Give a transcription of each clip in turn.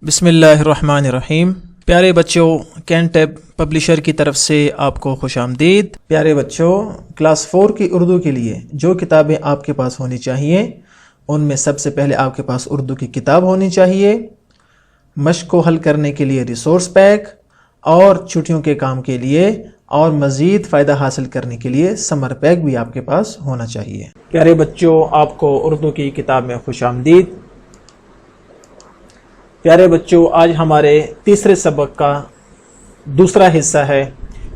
بسم اللہ الرحمن الرحیم۔ پیارے بچوں، کینٹیب پبلشر کی طرف سے آپ کو خوش آمدید۔ پیارے بچوں، کلاس 4 کی اردو کے لیے جو کتابیں آپ کے پاس ہونی چاہیے ان میں سب سے پہلے آپ کے پاس اردو کی کتاب ہونی چاہیے، مشق کو حل کرنے کے لیے ریسورس پیک، اور چھٹیوں کے کام کے لیے اور مزید فائدہ حاصل کرنے کے لیے سمر پیک بھی آپ کے پاس ہونا چاہیے۔ پیارے بچوں، آپ کو اردو کی کتاب میں خوش آمدید۔ پیارے بچوں، آج ہمارے تیسرے سبق کا دوسرا حصہ ہے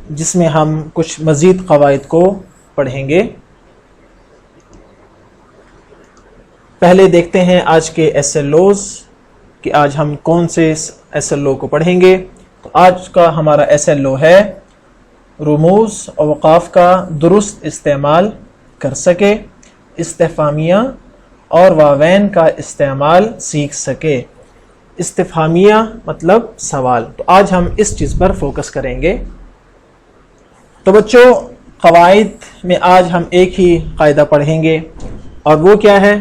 جس میں ہم کچھ مزید قواعد کو پڑھیں گے۔ پہلے دیکھتے ہیں آج کے ایس ایل اوز کہ آج ہم کون سے ایس ایل او کو پڑھیں گے۔ تو آج کا ہمارا ایس ایل او ہے رموز اوقاف کا درست استعمال کر سکے، استفہامیہ اور واوین کا استعمال سیکھ سکے۔ استفہامیہ مطلب سوال، تو آج ہم اس چیز پر فوکس کریں گے۔ تو بچوں، قواعد میں آج ہم ایک ہی قاعدہ پڑھیں گے، اور وہ کیا ہے؟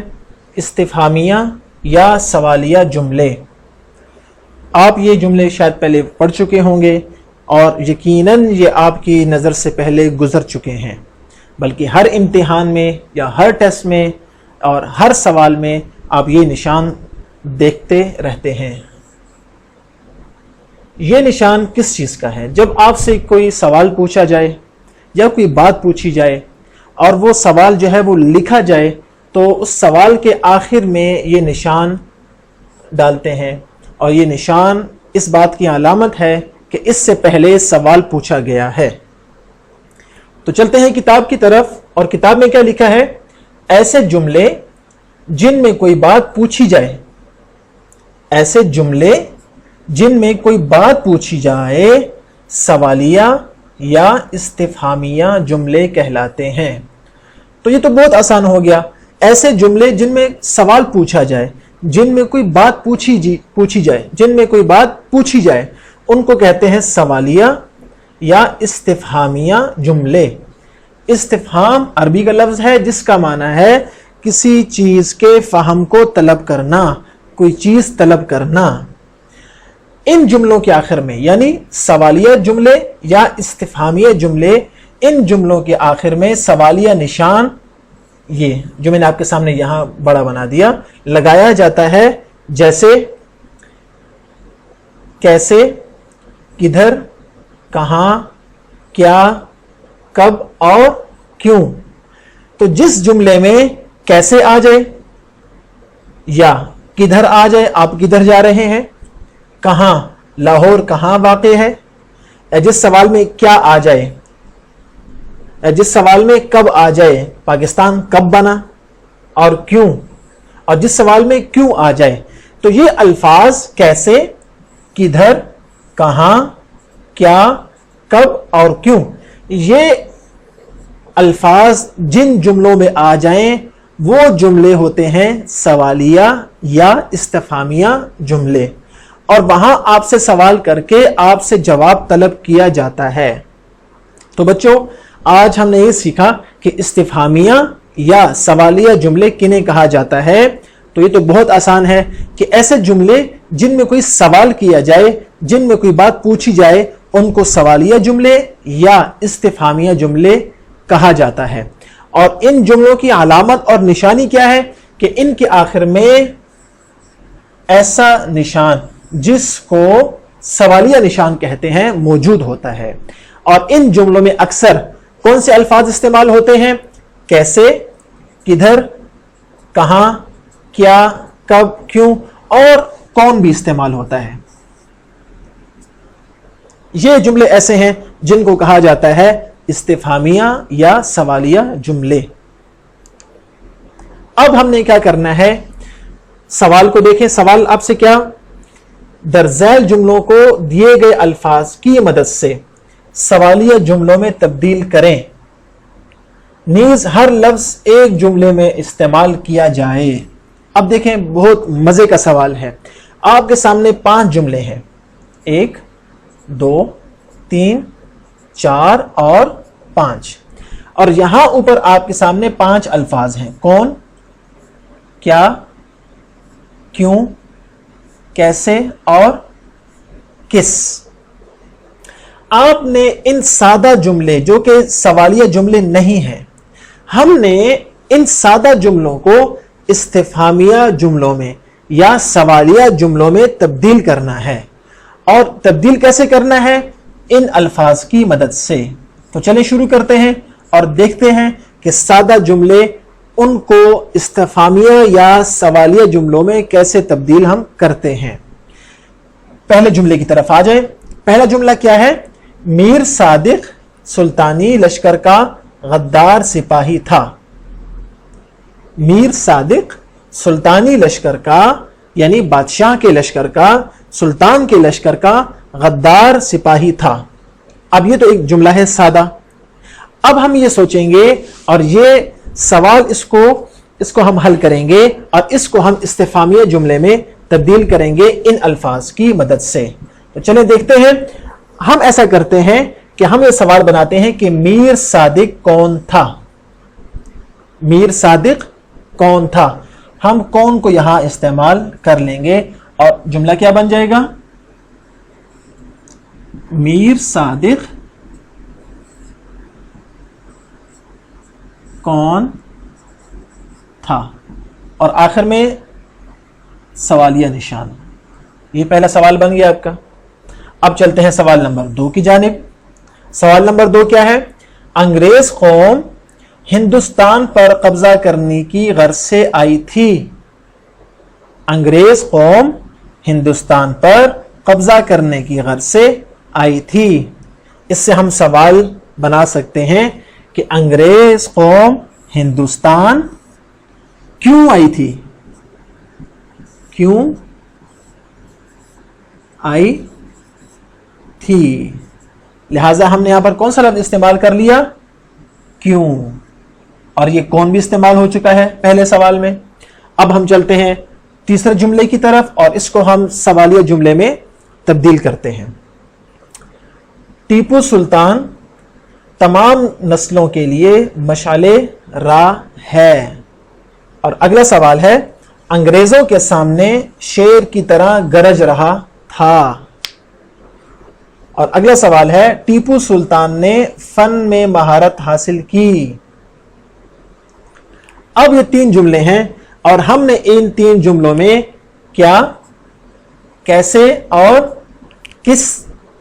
استفہامیہ یا سوالیہ جملے۔ آپ یہ جملے شاید پہلے پڑھ چکے ہوں گے اور یقیناً یہ آپ کی نظر سے پہلے گزر چکے ہیں، بلکہ ہر امتحان میں یا ہر ٹیسٹ میں اور ہر سوال میں آپ یہ نشان دیکھتے رہتے ہیں۔ یہ نشان کس چیز کا ہے؟ جب آپ سے کوئی سوال پوچھا جائے یا کوئی بات پوچھی جائے اور وہ سوال جو ہے وہ لکھا جائے تو اس سوال کے آخر میں یہ نشان ڈالتے ہیں، اور یہ نشان اس بات کی علامت ہے کہ اس سے پہلے سوال پوچھا گیا ہے۔ تو چلتے ہیں کتاب کی طرف، اور کتاب میں کیا لکھا ہے؟ ایسے جملے جن میں کوئی بات پوچھی جائے، ایسے جملے جن میں کوئی بات پوچھی جائے سوالیہ یا استفہامیہ جملے کہلاتے ہیں۔ تو یہ تو بہت آسان ہو گیا۔ ایسے جملے جن میں سوال پوچھا جائے، جن میں کوئی بات پوچھی جائے ان کو کہتے ہیں سوالیہ یا استفہامیہ جملے۔ استفہام عربی کا لفظ ہے جس کا معنی ہے کسی چیز کے فہم کو طلب کرنا، کوئی چیز طلب کرنا۔ ان جملوں کے آخر میں، یعنی سوالیہ جملے یا استفہامیہ جملے، ان جملوں کے آخر میں سوالیہ نشان، یہ جو میں نے آپ کے سامنے یہاں بڑا بنا دیا، لگایا جاتا ہے، جیسے کیسے، کدھر، کہاں، کیا، کب اور کیوں۔ تو جس جملے میں کیسے آ جائے یا کدھر آ جائے، آپ کدھر جا رہے ہیں، کہاں، لاہور کہاں واقع ہے، یا جس سوال میں کیا آ جائے، یا جس سوال میں کب آ جائے، پاکستان کب بنا اور کیوں، اور جس سوال میں کیوں آ جائے، تو یہ الفاظ کیسے، کدھر، کہاں، کیا، کب اور کیوں، یہ الفاظ جن جملوں میں آ جائیں وہ جملے ہوتے ہیں سوالیہ یا استفہامیہ جملے، اور وہاں آپ سے سوال کر کے آپ سے جواب طلب کیا جاتا ہے۔ تو بچوں، آج ہم نے یہ سیکھا کہ استفہامیہ یا سوالیہ جملے کنہیں کہا جاتا ہے۔ تو یہ تو بہت آسان ہے کہ ایسے جملے جن میں کوئی سوال کیا جائے، جن میں کوئی بات پوچھی جائے، ان کو سوالیہ جملے یا استفہامیہ جملے کہا جاتا ہے۔ اور ان جملوں کی علامت اور نشانی کیا ہے کہ ان کے آخر میں ایسا نشان جس کو سوالیہ نشان کہتے ہیں موجود ہوتا ہے۔ اور ان جملوں میں اکثر کون سے الفاظ استعمال ہوتے ہیں؟ کیسے، کدھر، کہاں، کیا، کب، کیوں اور کون بھی استعمال ہوتا ہے۔ یہ جملے ایسے ہیں جن کو کہا جاتا ہے استفہامیہ یا سوالیہ جملے۔ اب ہم نے کیا کرنا ہے؟ سوال کو دیکھیں۔ سوال آپ سے کیا؟ در ذیل جملوں کو دیے گئے الفاظ کی مدد سے سوالیہ جملوں میں تبدیل کریں، نیز ہر لفظ ایک جملے میں استعمال کیا جائے۔ اب دیکھیں، بہت مزے کا سوال ہے۔ آپ کے سامنے 5 جملے ہیں، 1 2 3 4 اور 5، اور یہاں اوپر آپ کے سامنے 5 الفاظ ہیں۔ کون، کیا، کیوں، कैसे और किस। आपने इन सादा जुमले जो कि सवालिया जुमले नहीं हैं, हमने इन सादा जुमलों को इस्तिफामिया जुमलों में या सवालिया जुमलों में तब्दील करना है। और तब्दील कैसे करना है? इन अल्फाज की मदद से। तो चलिए शुरू करते हैं और देखते हैं कि सादा जुमले उनको इस्तिफामिया या सवालिया जुमलों में कैसे तब्दील हम करते हैं। पहले जुमले की तरफ आ जाए। पहला जुमला क्या है? मीर सादिक सुल्तानी लश्कर का गद्दार सिपाही था। मीर सादिक सुल्तानी लश्कर का यानी बादशाह के लश्कर का, सुल्तान के लश्कर का गद्दार सिपाही था। अब ये तो एक जुमला है सादा। अब हम ये सोचेंगे और ये सवाल इसको हम हल करेंगे और इसको हम इस्तिफामिया जुमले में तब्दील करेंगे इन अल्फाज की मदद से। तो चलिए देखते हैं। हम ऐसा करते हैं कि हम ये सवाल बनाते हैं कि मीर सादिक कौन था। मीर सादिक कौन था। हम कौन को यहां इस्तेमाल कर लेंगे और जुमला क्या बन जाएगा? मीर सादिक कौन था और आखिर में सवालिया निशान। ये पहला सवाल बन गया आपका। अब चलते हैं सवाल नंबर 2 की जानिब। सवाल नंबर 2 क्या है? अंग्रेज कौम हिंदुस्तान पर कब्जा करने की गर्ज से आई थी। अंग्रेज कौम हिंदुस्तान पर कब्जा करने की गर्ज से आई थी। इससे हम सवाल बना सकते हैं कि अंग्रेज कौम हिंदुस्तान क्यों आई थी? क्यों आई थी? लिहाजा हमने यहां पर कौन सा लफ्ज इस्तेमाल कर लिया? क्यों। और ये कौन भी इस्तेमाल हो चुका है पहले सवाल में। अब हम चलते हैं तीसरे जुमले की तरफ और इसको हम सवालिया जुमले में तब्दील करते हैं। टीपू सुल्तान तमाम नस्लों के लिए मशाले राह है। और अगला सवाल है, अंग्रेजों के सामने शेर की तरह गरज रहा था। और अगला सवाल है, टीपू सुल्तान ने फन में महारत हासिल की। अब ये 3 जुमले हैं और हमने इन 3 जुमलों में क्या, कैसे और किस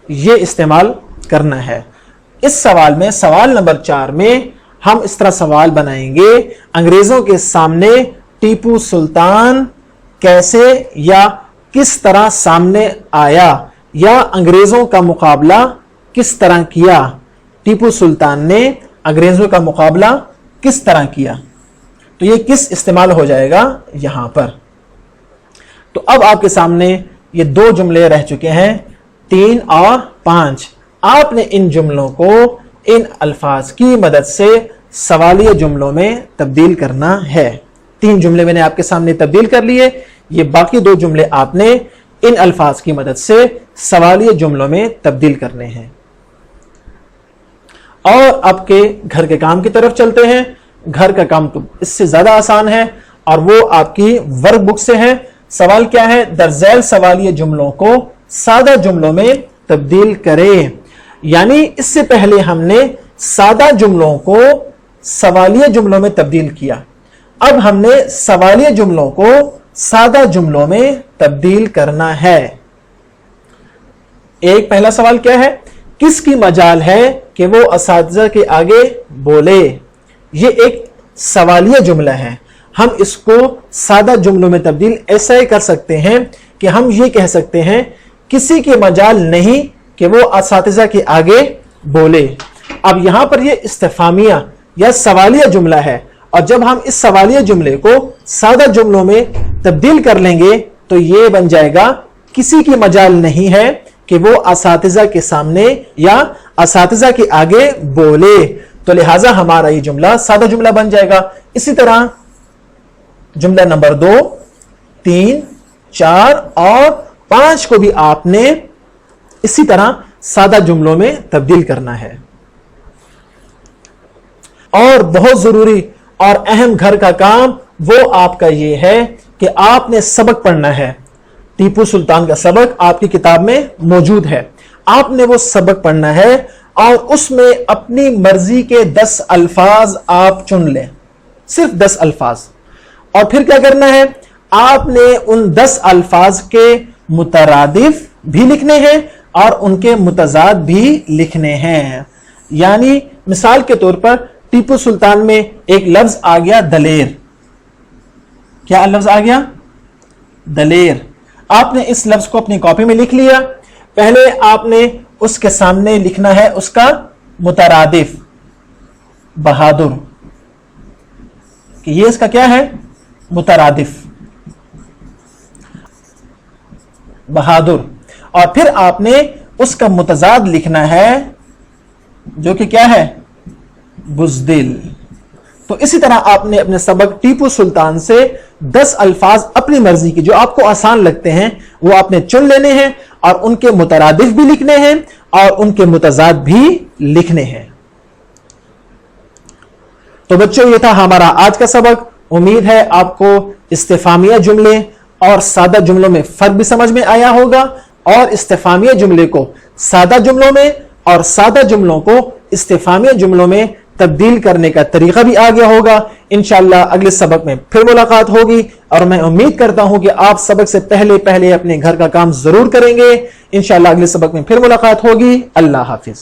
ये इस्तेमाल करना है। इस सवाल में सवाल नंबर 4 में हम इस तरह सवाल बनाएंगे, अंग्रेजों के सामने टीपू सुल्तान कैसे या किस तरह सामने आया या अंग्रेजों का मुकाबला किस तरह किया। टीपू सुल्तान ने अंग्रेजों का मुकाबला किस तरह किया। तो ये किस इस्तेमाल हो जाएगा यहां पर। तो अब आपके सामने ये 2 जुमले रह चुके हैं, 3 और 5। आपने इन जुमलों को इन अल्फाज की मदद से सवालिया जुमलों में तब्दील करना है। 3 जुमले मैंने आपके सामने तब्दील कर लिए। ये बाकी 2 जुमले आपने इन अल्फाज की मदद से सवालिया जुमलों में तब्दील करने हैं। और आपके घर के काम की तरफ चलते हैं। घर का काम तो इससे ज्यादा आसान है और वो आपकी वर्कबुक से है। सवाल क्या है, दर्जैल सवालिया जुमलों को सादा जुमलों में तब्दील करें। यानी इससे पहले हमने सादा जुमलों को सवालिया जुमलों में तब्दील किया, अब हमने सवालिया जुमलों को सादा जुमलों में तब्दील करना है। एक पहला सवाल क्या है, किसकी मजाल है कि वो असातिज़ा के आगे बोले। ये एक सवालिया जुमला है। हम इसको सादा जुमलों में तब्दील ऐसा ही कर सकते हैं कि हम ये कह सकते हैं किसी की मजाल नहीं कि वो असातिज़ा के आगे बोले। अब यहां पर ये इस्तिफामिया या सवालिया जुमला है और जब हम इस सवालिया जुमले को सादा जुमलों में तब्दील कर लेंगे तो ये बन जाएगा किसी की मजाल नहीं है कि वो असातिज़ा के सामने या असातिज़ा के आगे बोले। तो लिहाजा हमारा ये जुमला सादा जुमला बन जाएगा। इसी तरह जुमला नंबर 2, 3, 4 और 5 को भी आपने इसी तरह सादा जुमलों में तब्दील करना है। और बहुत जरूरी और अहम घर का काम वो आपका ये है कि आपने सबक पढ़ना है। टीपू सुल्तान का सबक आपकी किताब में मौजूद है। आपने वो सबक पढ़ना है और उसमें अपनी मर्जी के 10 अल्फाज आप चुन लें, सिर्फ 10 अल्फाज। और फिर क्या करना है, आपने उन 10 अल्फाज के मुतरादिफ भी लिखने हैं और उनके मुतजाद भी लिखने हैं। यानी मिसाल के तौर पर टीपू सुल्तान में एक लफ्ज आ गया दलेर। क्या लफ्ज आ गया? दलेर। आपने इस लफ्ज को अपनी कॉपी में लिख लिया। पहले आपने उसके सामने लिखना है उसका मुतरादिफ बहादुर, कि ये इसका क्या है? मुतरादिफ बहादुर। और फिर आपने उसका मुतजाद लिखना है जो कि क्या है? बुज़दिल। तो इसी तरह आपने अपने सबक टीपू सुल्तान से 10 अल्फाज अपनी मर्जी की जो आपको आसान लगते हैं वो आपने चुन लेने हैं और उनके मुतरादिफ भी लिखने हैं और उनके मुतजाद भी लिखने हैं। तो बच्चों, ये था हमारा आज का सबक। उम्मीद है आपको इस्तिफामिया जुमले और सादा जुमलों में फर्क भी समझ में आया होगा और इस्तिफामिया जुमले को सादा जुमलों में और सादा जुमलों को इस्तिफामिया जुमलों में तब्दील करने का तरीका भी आ गया होगा। इंशाअल्लाह अगले सबक में फिर मुलाकात होगी और मैं उम्मीद करता हूं कि आप सबक से पहले अपने घर का काम जरूर करेंगे। इंशाअल्लाह अगले सबक में फिर मुलाकात होगी। अल्लाह हाफिज।